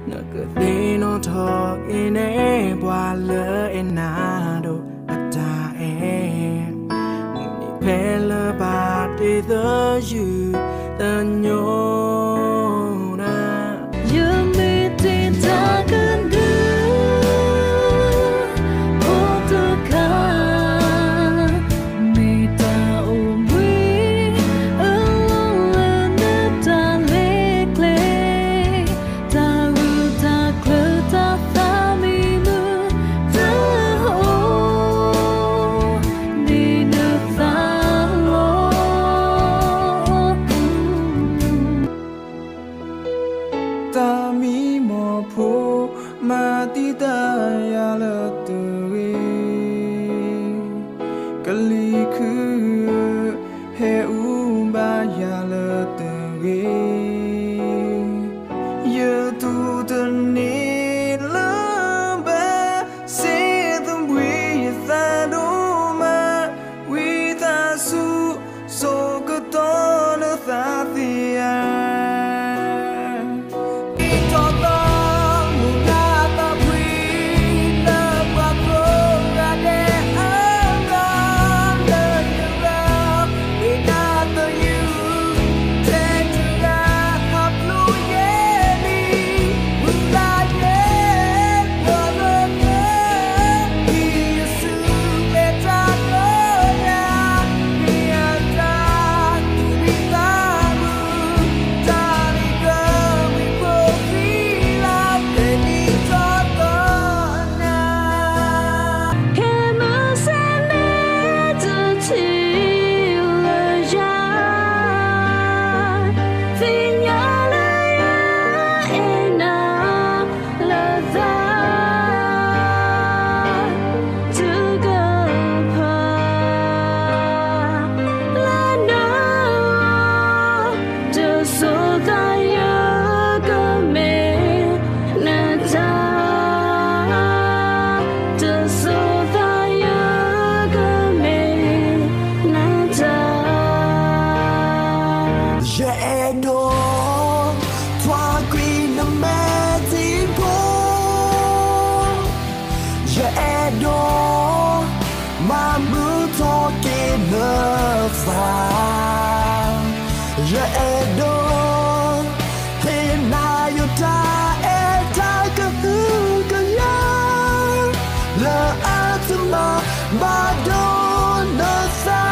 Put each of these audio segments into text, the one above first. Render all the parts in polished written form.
nó cứ đi nó thọ in e qua lỡ en nado ta em đi pe lỡ ba đi the you the nhona you me tin ta cần ta mi mò phu ma ti ta ya lỡ từ kali khu he u ba ya lỡ từ ye tu tân ni la ba se tum wi ta do ma wi ta su so ko to na ta ti mà mưa to kê nở vàng ya edo he na yo ta e ta ka hu ka ya la atma ba do na sa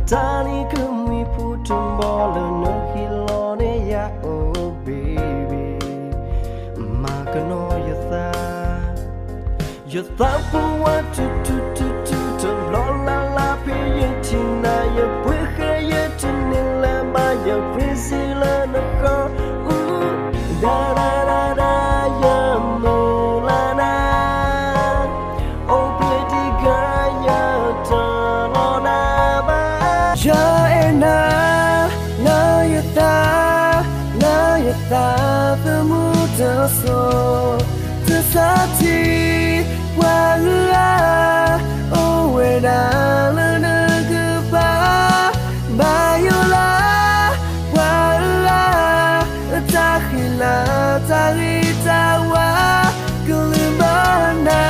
Tani kumi putung bola no hilone ya oh baby makano yatha puwa tu lo la la pe yetina ya pwe yetinila ma ya prisila na ko da da da da ya mulana oh pretty girl ya talona na yata pemuda so tesati wala oh weda lana kupa bayola wala takhila taritawa kulimbana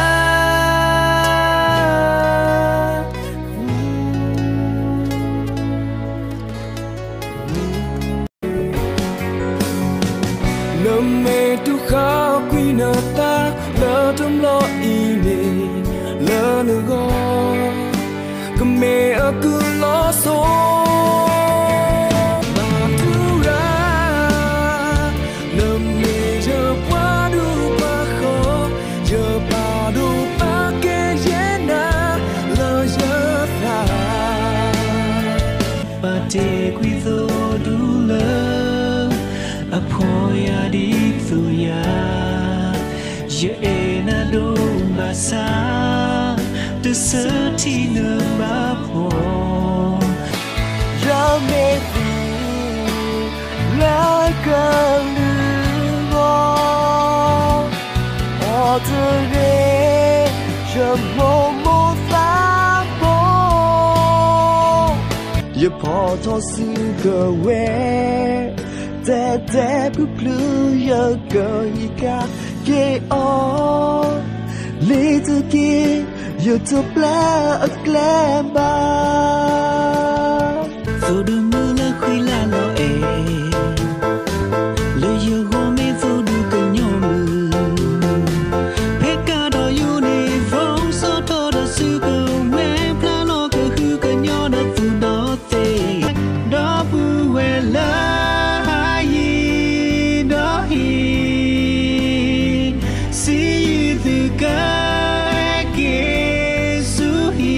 mẹ tu khao quy nợ ta lỡ thầm lo ine lỡ nợ go cầm mẹ ở cứ lo số mà tu ra lỡ mẹ giờ qua đủ ba khó giờ ba đủ ba kê na lỡ giờ ta ba te quy do đủ lỡ apoya di tuya ye na do xa từ sơ thì nở ba phố Ra mê vì lá cơn lưu ngô Họ thơ ghê Chầm mô mô phá bố Yếp họ thọ xin cờ quê Tê tê bức lưu yơ cờ y ca Ghê ô Lý tư kia Yơ thơ plá ức lem ba Dù đưa mưa lơ khuy la lo ê Lơ yơ gô mê dù đưa cơ nhô mư Phê ca đo yu nê vong sơ thô đo sư cơ Quê plá lo cơ hư cơ nhô đo dù đo tê Đo bù quê lơ hai yi đo hi Si yi từ cơ kê su hi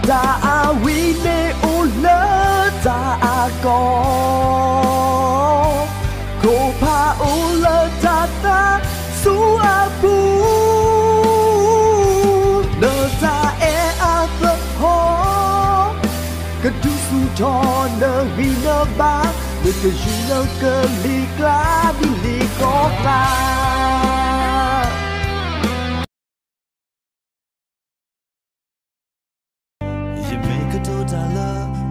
Ta a vi nê u lơ ta a có Cô pa u lơ ta ta su a bu Nơ ta e a tập hô Cơ du su cho nơ vi nơ ba Nơ cơ yu nơ cơ li klá đi li có ta You make a total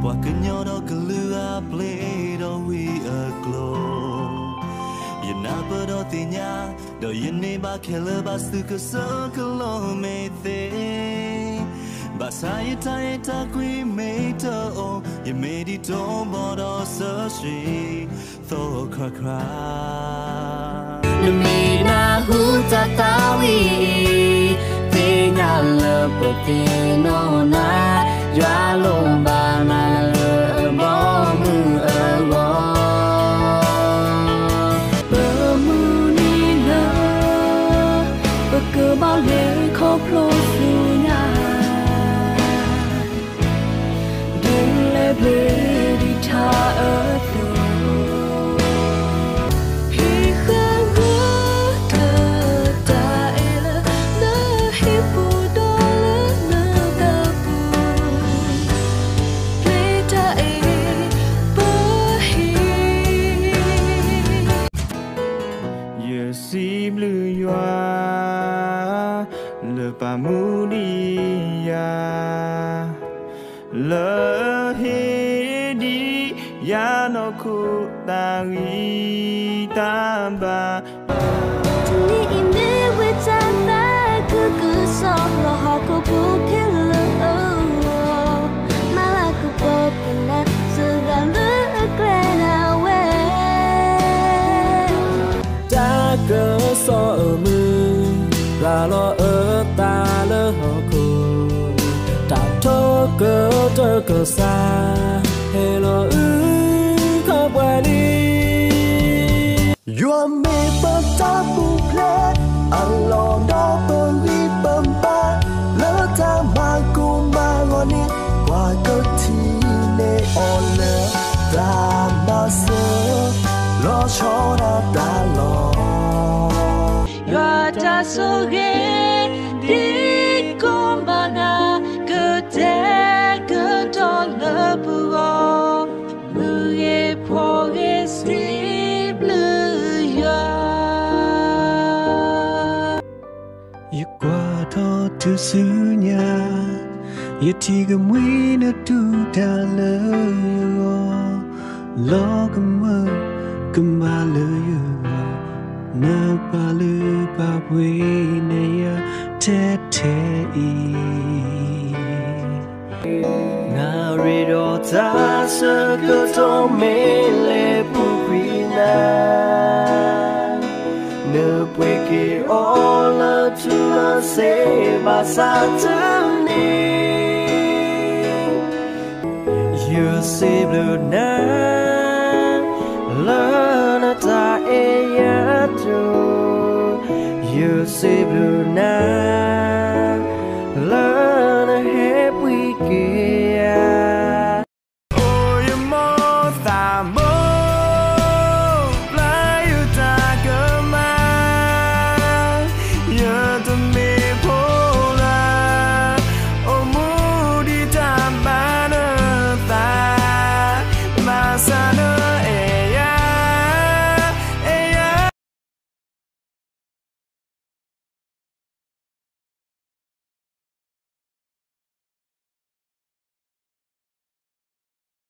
Walk in your dog a play do we a glow You na but o tinya do you ne ba killer ba su ka so kilo me the Ba sa you ta qui me to o you made it on board o so she tho kra kra Numi na hu ta ta wi Te nya le po te no na Yua lông ba na le bo mu e wo Bơ mu ni na Bơ cơ bao lệ khó plo su nha Đừng lệ bê đi tha ở đồ Si bleu yoa le pamudia le hedi ya no ku ta wi ta ba Ni ine we ta ta ku so lo ha ku pu ke le ma la ku po na su ga le kre na we cơ so ở mưa là lo ở ta lỡ họ cô ta thô cơ tơ cơ xa hay lo khó qua đi Yua me ba ta bu ple alon do bơ li bơm ba lỡ ta ma ku ma ngon ni qua cơ thi ne on lỡ ta ma sơ lo cho ta lo Yua ta so ge di kom ba na cơ te cơ to le pu go mu ye po ge si bleu yua yêu qua thọ tu sư nhà yêu thì cái mũi nó tu ta lỡ lo cầm ba lỡ nơ ba lỡ ba quê này thế thế na ri do ta sơ cơ to me le pu quy na nơ quê ke o la tu ma se ba sa tu ni you see blue na la na ta e ya tu you see blue na